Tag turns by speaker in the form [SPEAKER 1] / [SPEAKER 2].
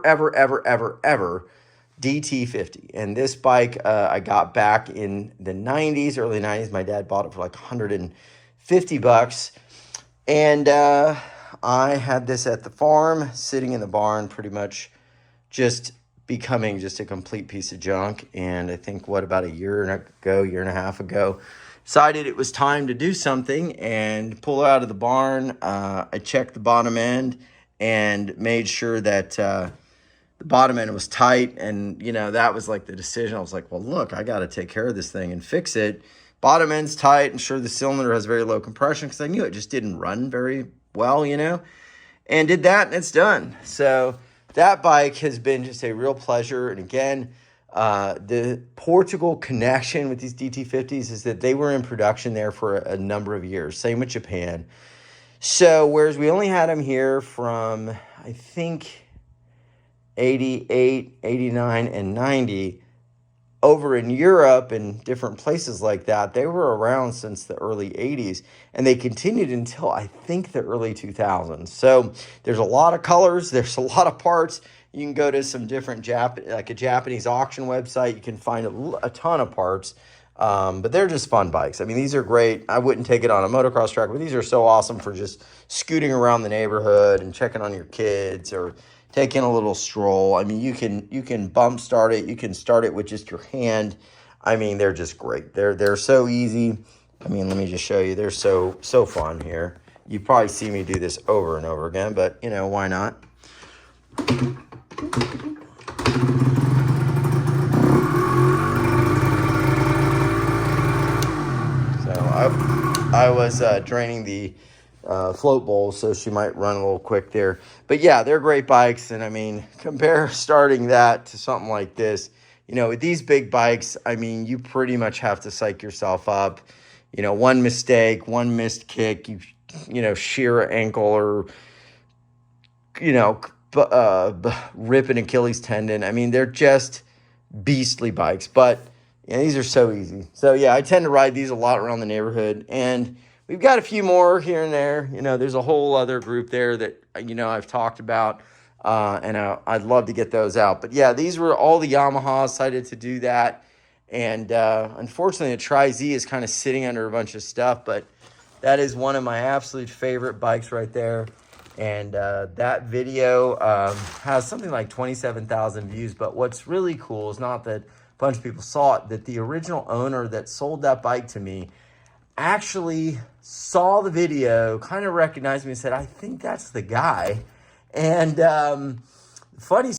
[SPEAKER 1] ever DT50. And this bike I got back in the 90s, early 90s. My dad bought it for like 150 bucks. And I had this at the farm, sitting in the barn, pretty much just becoming just a complete piece of junk. And I think, about a year and a half ago, decided it was time to do something and pull it out of the barn. I checked the bottom end and made sure that the bottom end was tight. And, that was like the decision. I was like, well, look, I got to take care of this thing and fix it. Bottom end's tight, and sure, the cylinder has very low compression because I knew it just didn't run very well, and did that, and it's done. So that bike has been just a real pleasure. And again, the Portugal connection with these DT50s is that they were in production there for a number of years. Same with Japan. So whereas we only had them here from, I think, 88, 89, and 90, over in Europe and different places like that, they were around since the early 80s, and they continued until I think the early 2000s. So there's a lot of colors, there's a lot of parts. You can go to some different like a Japanese auction website. You can find a ton of parts, but they're just fun bikes. I mean, these are great. I wouldn't take it on a motocross track, but these are so awesome for just scooting around the neighborhood and checking on your kids, or taking a little stroll. I mean, you can bump start it. You can start it with just your hand. I mean, they're just great. They're so easy. I mean, let me just show you. They're so fun here. You probably see me do this over and over again, but why not? So I was draining the float bowl, so she might run a little quick there. But yeah, they're great bikes. And I mean, compare starting that to something like this. With these big bikes, I mean, you pretty much have to psych yourself up. One mistake, one missed kick, you shear an ankle, or rip an Achilles tendon. I mean, they're just beastly bikes, but these are so easy. So yeah, I tend to ride these a lot around the neighborhood, and we've got a few more here and there. There's a whole other group there that, I've talked about, and I'd love to get those out. But yeah, these were all the Yamaha. Decided to do that. And unfortunately, the Tri-Z is kind of sitting under a bunch of stuff, but that is one of my absolute favorite bikes right there. And that video has something like 27,000 views. But what's really cool is not that a bunch of people saw it, that the original owner that sold that bike to me actually saw the video, kind of recognized me, and said, I think that's the guy. And funny